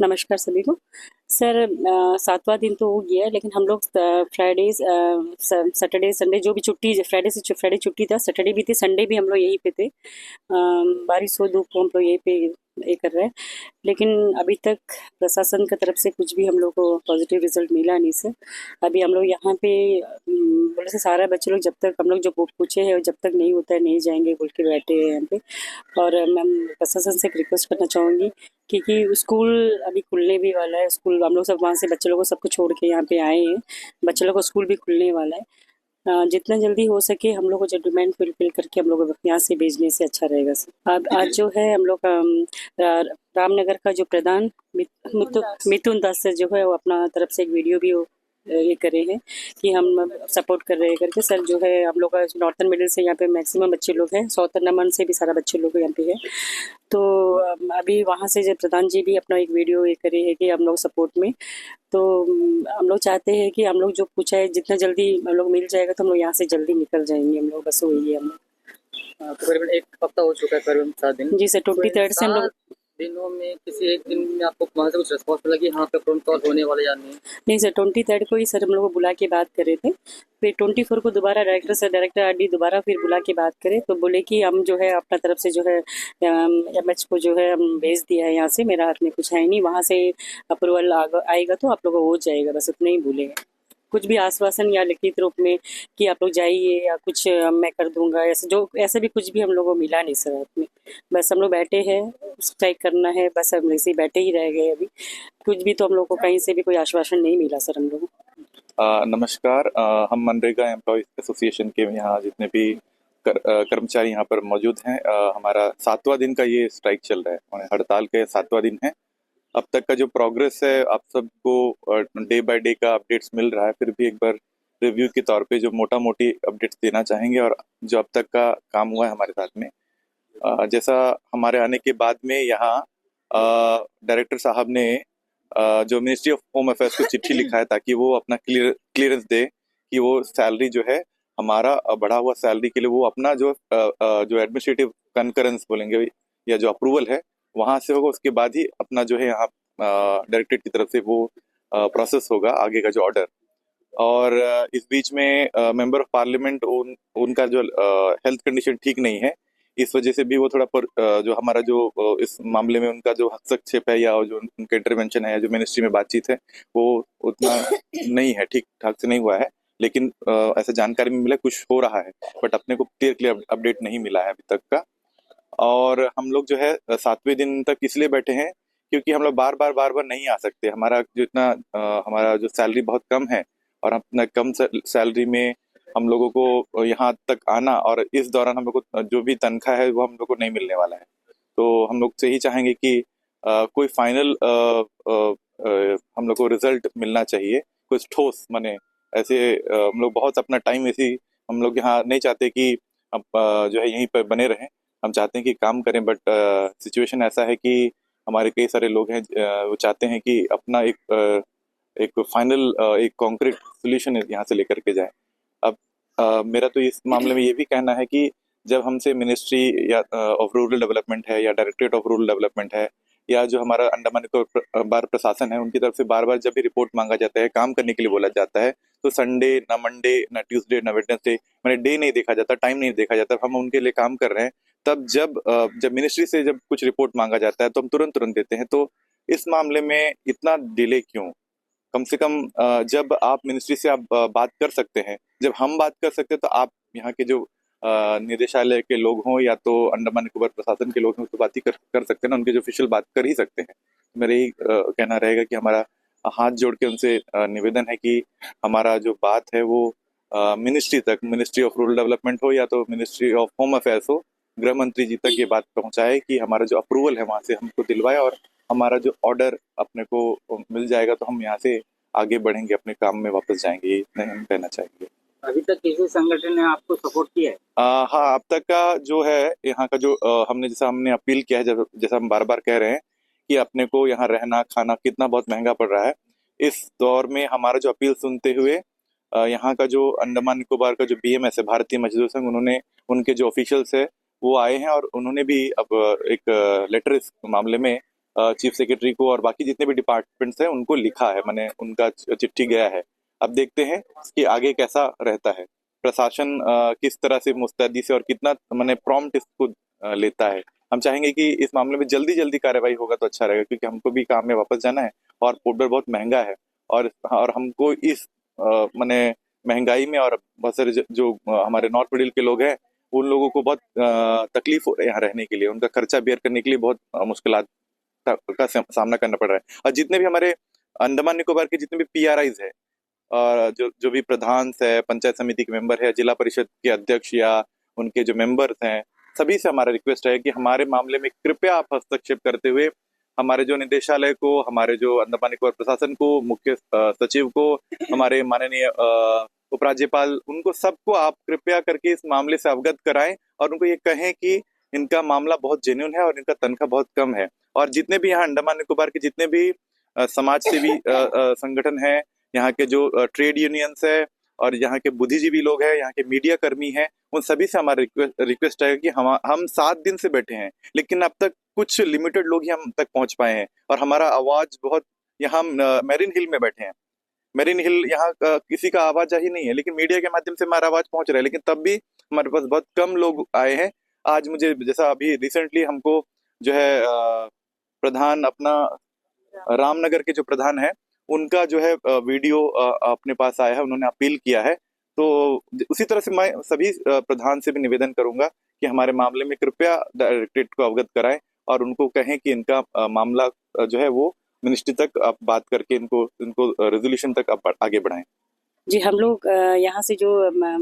नमस्कार सभी को। सर, 7वां दिन तो हो गया है, लेकिन हम लोग फ्राइडेज़, सैटरडे, संडे जो भी छुट्टी, फ्राइडे छुट्टी था, सैटरडे भी थी, संडे भी हम लोग यहीं पे थे। बारिश हो धूप हो हम लोग यहीं पे ये कर रहे हैं। लेकिन अभी तक प्रशासन की तरफ से कुछ भी हम लोग को पॉजिटिव रिजल्ट मिला नहीं सर। अभी हम लोग यहाँ पे बोले से सारे बच्चे लोग, जब तक हम लोग जो पूछे हैं जब तक नहीं होता है नहीं जाएंगे बोल के बैठे हैं यहाँ पे। और मैम, प्रशासन से एक रिक्वेस्ट करना चाहूँगी, क्योंकि स्कूल अभी खुलने भी वाला है। स्कूल हम लोग सब वहाँ से बच्चे लोगों को सबको छोड़ के यहाँ पे आए हैं। बच्चे लोग को स्कूल भी खुलने वाला है। जितना जल्दी हो सके हम लोग को जो डिमांड फुलफिल करके हम लोग यहाँ से भेजने से अच्छा रहेगा सर। अब आज जो है हम लोग रामनगर का जो प्रधान मिथुन दास सर जो है वो अपना तरफ से एक वीडियो भी ये करे हैं कि हम सपोर्ट कर रहे हैं करके। सर जो है हम लोग का नॉर्थन मिडिल से यहाँ पे मैक्सिमम बच्चे लोग हैं, साउथर्न नमन से भी सारा बच्चे लोग यहाँ पे है। तो अभी वहाँ से जो प्रधान जी भी अपना एक वीडियो ये करे है कि हम लोग सपोर्ट में। तो हम लोग चाहते हैं कि हम लोग जो पूछा है जितना जल्दी हम लोग मिल जाएगा तो हम लोग यहाँ से जल्दी निकल जाएंगे हम लोग, बस वही है हम लोग। तकरीबन एक हफ्ता हो चुका है, करीबन 7 दिन। जी सर, 23rd से हम लोग। 7 दिनों में किसी एक दिन में आपको वहाँ से कुछ रिस्पॉन्स मिला कि हाँ पे फोन कॉल होने वाले या नहीं? नहीं सर, 23rd को ही सर हम लोग को बुला के बात करे थे। फिर 24 को दोबारा डायरेक्टर आरडी दोबारा फिर बुला के बात करे तो बोले कि हम जो है अपना तरफ से जो है एमएच को जो है हम भेज दिया है यहाँ से, मेरा हाथ में कुछ है नहीं, वहाँ से अप्रूवल आएगा तो आप लोगों को हो जाएगा, बस उतना ही बोले। कुछ भी आश्वासन या लिखित रूप में कि आप लोग जाइए या कुछ मैं कर दूंगा, ऐसे भी कुछ भी हम लोगों को मिला नहीं सर हाथ में। बस हम लोग बैठे हैं, स्ट्राइक करना है, बस हम ऐसे ही बैठे ही रह गए अभी। कुछ भी तो हम लोग को कहीं से भी कोई आश्वासन नहीं मिला सर हम लोग को। नमस्कार। हम मनरेगा एम्प्लॉयज एसोसिएशन के यहाँ जितने भी कर्मचारी यहाँ पर मौजूद हैं, हमारा 7वां दिन का ये स्ट्राइक चल रहा है और हड़ताल का 7वां दिन है। अब तक का जो प्रोग्रेस है आप सबको डे बाय डे का अपडेट्स मिल रहा है, फिर भी एक बार रिव्यू के तौर पे जो मोटा मोटी अपडेट्स देना चाहेंगे और जो अब तक का काम हुआ है हमारे साथ में। जैसा हमारे आने के बाद में यहाँ डायरेक्टर साहब ने जो मिनिस्ट्री ऑफ होम अफेयर्स को चिट्ठी लिखा है ताकि वो अपना क्लियरेंस दे कि वो सैलरी जो है हमारा बढ़ा हुआ सैलरी के लिए वो अपना जो एडमिनिस्ट्रेटिव कंकरेंस बोलेंगे या जो अप्रूवल है वहां से होगा, उसके बाद ही अपना जो है यहाँ डायरेक्टरेट की तरफ से वो प्रोसेस होगा आगे का जो ऑर्डर। और इस बीच में मेंबर ऑफ पार्लियामेंट उनका जो हेल्थ कंडीशन ठीक नहीं है, इस वजह से भी वो थोड़ा जो हमारा जो इस मामले में उनका जो हस्तक्षेप है या जो उनका इंटरवेंशन है, जो मिनिस्ट्री में बातचीत है वो उतना नहीं है, ठीक ठाक से नहीं हुआ है। लेकिन ऐसा जानकारी में मिला कुछ हो रहा है, बट अपने को क्लियर अपडेट नहीं मिला है अभी तक का। और हम लोग जो है 7वें दिन तक इसलिए बैठे हैं क्योंकि हम लोग बार बार नहीं आ सकते। हमारा जो इतना हमारा जो सैलरी बहुत कम है और अपना कम सैलरी में हम लोगों को यहाँ तक आना और इस दौरान हम लोग को जो भी तनख्वाह है वो हम लोग को नहीं मिलने वाला है। तो हम लोग से ही चाहेंगे कि कोई फाइनल हम लोग को रिजल्ट मिलना चाहिए, कुछ ठोस माने ऐसे हम लोग बहुत अपना टाइम ऐसे हम लोग यहाँ नहीं चाहते कि अब जो है यहीं पर बने रहें। हम चाहते हैं कि काम करें, बट सिचुएशन ऐसा है कि हमारे कई सारे लोग हैं वो चाहते हैं कि अपना एक फाइनल एक कॉन्क्रीट सोल्यूशन यहाँ से लेकर के जाए। अब मेरा तो इस मामले में ये भी कहना है कि जब हमसे मिनिस्ट्री या ऑफ रूरल डेवलपमेंट है या डायरेक्टरेट ऑफ रूरल डेवलपमेंट है या जो हमारा अंडमान निकोबार प्रशासन है उनकी तरफ से बार बार जब भी रिपोर्ट मांगा जाता है, काम करने के लिए बोला जाता है, तो संडे ना मंडे ना ट्यूसडे ना वेडनेसडे मैंने डे नहीं देखा जाता, टाइम नहीं देखा जाता, हम उनके लिए काम कर रहे हैं। तब जब मिनिस्ट्री से जब कुछ रिपोर्ट मांगा जाता है तो हम तुरंत तुरंत देते हैं। तो इस मामले में इतना डिले क्यों? कम से कम जब आप मिनिस्ट्री से आप बात कर सकते हैं, जब हम बात कर सकते हैं तो आप यहाँ के जो निदेशालय के लोग हों या तो अंडमान निकोबार प्रशासन के लोग हों तो बात ही कर सकते हैं ना, उनके जो ऑफिशियल बात कर ही सकते हैं। मेरा यही कहना रहेगा कि हमारा हाथ जोड़ के उनसे निवेदन है कि हमारा जो बात है वो मिनिस्ट्री तक, मिनिस्ट्री ऑफ रूरल डेवलपमेंट हो या तो मिनिस्ट्री ऑफ होम अफेयर्स हो, गृह मंत्री जी तक ये बात पहुंचाए कि हमारा जो अप्रूवल है वहां से हमको दिलवाए और हमारा जो ऑर्डर अपने को मिल जाएगा तो हम यहाँ से आगे बढ़ेंगे, अपने काम में वापस जाएंगे, ये इतना हम कहना चाहेंगे। अभी तक किसी संगठन ने आपको सपोर्ट किया है? हाँ, अब तक का जो है यहाँ का जो हमने अपील किया है, जैसा हम बार बार कह रहे हैं कि अपने को यहाँ रहना खाना कितना बहुत महंगा पड़ रहा है। इस दौर में हमारा जो अपील सुनते हुए यहाँ का जो अंडमान निकोबार का जो बीएमएस है, भारतीय मजदूर संघ, उन्होंने उनके जो ऑफिशियल्स है वो आए हैं और उन्होंने भी अब एक लेटर इस मामले में चीफ सेक्रेटरी को और बाकी जितने भी डिपार्टमेंट्स हैं उनको लिखा है, मैंने उनका चिट्ठी गया है। अब देखते हैं कि आगे कैसा रहता है, प्रशासन किस तरह से मुस्तैदी से और कितना मैंने प्रॉम्प्ट इसको लेता है। हम चाहेंगे कि इस मामले में जल्दी जल्दी कार्रवाई होगा तो अच्छा रहेगा, क्योंकि हमको भी काम में वापस जाना है और पाउडर बहुत महंगा है और हमको इस मैंने महंगाई में और बहुत सारे जो हमारे नॉर्थ मिडिल के लोग हैं उन लोगों को बहुत तकलीफ हो रही है यहाँ रहने के लिए, उनका खर्चा बेयर करने के लिए बहुत मुश्किलात का सामना करना पड़ रहा है। और जितने भी हमारे अंडमान निकोबार के जितने भी पीआरआईज है और जो जो भी प्रधान है, पंचायत समिति के मेंबर है, जिला परिषद के अध्यक्ष या उनके जो मेंबर्स हैं, सभी से हमारा रिक्वेस्ट है कि हमारे मामले में कृपया आप हस्तक्षेप करते हुए हमारे जो निदेशालय को, हमारे जो अंडमान निकोबार प्रशासन को, मुख्य सचिव को, हमारे माननीय उपराज्यपाल, उनको सबको आप कृपया करके इस मामले से अवगत कराएं और उनको ये कहें कि इनका मामला बहुत जेन्युइन है और इनका तनख्वाह बहुत कम है। और जितने भी यहाँ अंडमान निकोबार के जितने भी समाज सेवी संगठन है, यहाँ के जो ट्रेड यूनियंस है और यहाँ के बुद्धिजीवी लोग हैं, यहाँ के मीडिया कर्मी हैं, उन सभी से हमारा रिक्वेस्ट है कि हम 7 दिन से बैठे हैं, लेकिन अब तक कुछ लिमिटेड लोग ही हम तक पहुंच पाए हैं और हमारा आवाज बहुत, यहाँ मेरिन हिल में बैठे हैं, मेरिन हिल यहाँ किसी का आवाज ही नहीं है, लेकिन मीडिया के माध्यम से हमारा आवाज पहुंच रहा है, लेकिन तब भी हमारे पास बहुत कम लोग आए हैं। आज मुझे जैसा अभी रिसेंटली हमको जो है प्रधान अपना रामनगर के जो प्रधान है उनका जो है वीडियो अपने पास आया है, उन्होंने अपील किया है। तो उसी तरह से मैं सभी प्रधान से भी निवेदन करूंगा कि हमारे मामले में कृपया डायरेक्टरेट को अवगत कराएं और उनको कहें कि इनका मामला जो है वो मिनिस्ट्री तक आप बात करके इनको रेजोल्यूशन तक आप आगे बढ़ाएं। जी, हम लोग यहाँ से जो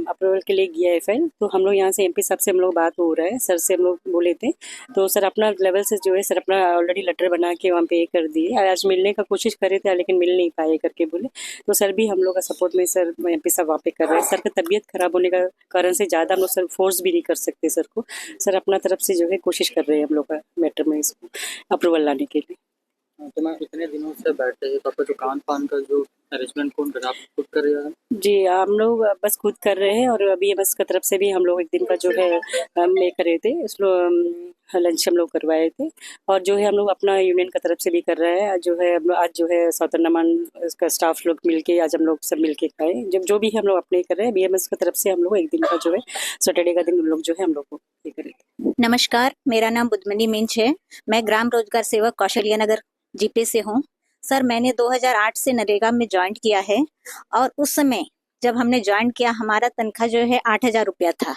अप्रूवल के लिए गया है फाइल, तो हम लोग यहाँ से एमपी साहब से हम लोग बात हो रहा है, सर से हम लोग बोले थे, तो सर अपना लेवल से जो है सर अपना ऑलरेडी लेटर बना के वहाँ पे कर दिए। आज मिलने का कोशिश करे थे लेकिन मिल नहीं पाए करके बोले, तो सर भी हम लोग का सपोर्ट में सर एमपी साहब वहाँ पे कर रहे हैं। सर का तबीयत खराब होने का कारण से ज़्यादा हम लोग सर फोर्स भी नहीं कर सकते सर को, सर अपना तरफ से जो है कोशिश कर रहे हैं हम लोग का मैटर में इसको अप्रूवल लाने के लिए। तो मैं इतने दिनों से बैठे हैं, तो आपका जो खान पान का जो अरेंजमेंट कौन कर रहा है, आप खुद कर रहे हैं? जी, हम लोग बस खुद कर रहे हैं और अभी बस का तरफ से भी हम लोग एक दिन का जो है मैं कर रहे थे, लंच हम लोग करवाए थे और जो है हम लोग अपना यूनियन का तरफ से भी कर रहे हैं। जो है हम लोग आज जो है साउथ अंडमान का स्टाफ लोग मिलके आज हम लोग सब मिलके खाए, जब जो भी हम लोग अपने कर रहे हैं बीएमएस की तरफ से हम लोग एक दिन का जो है सैटरडे का दिन हम लोग जो है हम लोग को ये करें। नमस्कार, मेरा नाम बुद्धमनी मिंच है। मैं ग्राम रोजगार सेवक कौशल्या नगर जीपी से हूँ। सर, मैंने 2008 से नरेगा में ज्वाइन किया है और उस समय जब हमने ज्वाइन किया हमारा तनख्वाह जो है 8,000 रुपया था।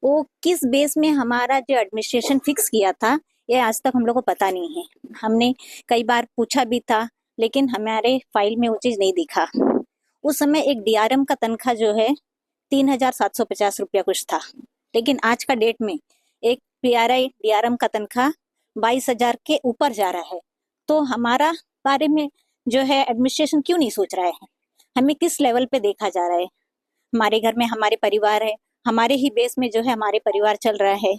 वो किस बेस में हमारा जो एडमिनिस्ट्रेशन फिक्स किया था ये आज तक हम लोग को पता नहीं है। हमने कई बार पूछा भी था लेकिन हमारे फाइल में वो चीज़ नहीं दिखा। उस समय एक डीआरएम का तनख्वाह जो है 3,750 रुपया कुछ था, लेकिन आज का डेट में एक पीआरआई डीआरएम का तनख्वाह 22,000 के ऊपर जा रहा है। तो हमारा बारे में जो है एडमिनिस्ट्रेशन क्यों नहीं सोच रहा है? हमें किस लेवल पे देखा जा रहा है? हमारे घर में हमारे परिवार है, हमारे ही बेस में जो है हमारे परिवार चल रहा है।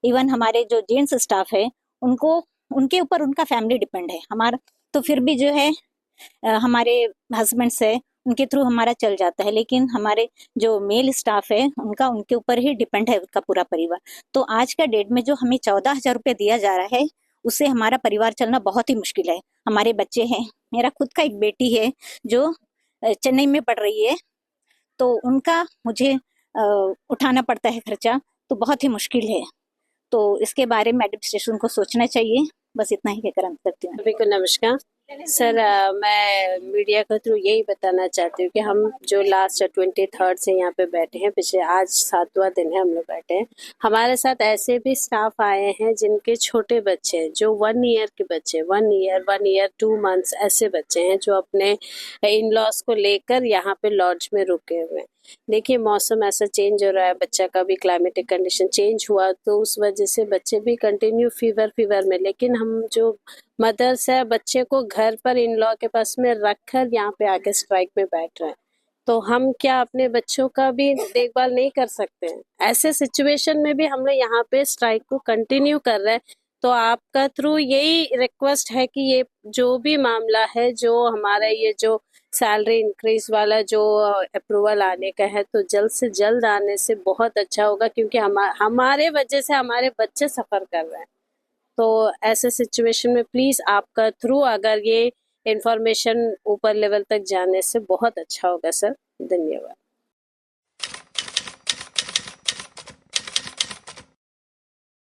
इवन हमारे जो जेंट्स स्टाफ है उनको उनके ऊपर उनका फैमिली डिपेंड है हमारा, तो फिर भी जो है हमारे हस्बैंड्स है उनके थ्रू हमारा चल जाता है, लेकिन हमारे जो मेल स्टाफ है उनका उनके ऊपर ही डिपेंड है उनका पूरा परिवार। तो आज का डेट में जो हमें 14,000 रुपये दिया जा रहा है उससे हमारा परिवार चलना बहुत ही मुश्किल है। हमारे बच्चे हैं, मेरा खुद का एक बेटी है जो चेन्नई में पढ़ रही है, तो उनका मुझे उठाना पड़ता है खर्चा, तो बहुत ही मुश्किल है। तो इसके बारे में एडमिनिस्ट्रेशन को सोचना चाहिए। बस इतना ही कहकर अंत करती हूँ। सभी को नमस्कार। सर, मैं मीडिया के थ्रू यही बताना चाहती हूँ कि हम जो लास्ट 23 से यहाँ पे बैठे हैं, पिछले आज 7वां दिन है हम लोग बैठे हैं। हमारे साथ ऐसे भी स्टाफ आए हैं जिनके छोटे बच्चे हैं, जो 1 ईयर के बच्चे, 1 ईयर 2 मंथ्स ऐसे बच्चे हैं जो अपने इन लॉज को लेकर यहाँ पे लॉज में रुके हुए हैं। देखिए, मौसम ऐसा चेंज हो रहा है, बच्चा का भी क्लाइमेटिक कंडीशन चेंज हुआ, तो उस वजह से बच्चे भी कंटिन्यू फीवर में, लेकिन हम जो मदर्स है बच्चे को घर पर इन लॉ के पास में रखकर यहाँ पे आके स्ट्राइक में बैठ रहे हैं, तो हम क्या अपने बच्चों का भी देखभाल नहीं कर सकते हैं? ऐसे सिचुएशन में भी हम लोग यहाँ पे स्ट्राइक को कंटिन्यू कर रहे हैं। तो आपका थ्रू यही रिक्वेस्ट है कि ये जो भी मामला है, जो हमारा ये जो सैलरी इंक्रीज वाला जो अप्रूवल आने का है, तो जल्द से जल्द आने से बहुत अच्छा होगा, क्योंकि हमारे वजह से हमारे बच्चे सफ़र कर रहे हैं। तो ऐसे सिचुएशन में प्लीज आपका थ्रू अगर ये इंफॉर्मेशन ऊपर लेवल तक जाने से बहुत अच्छा होगा सर। धन्यवाद।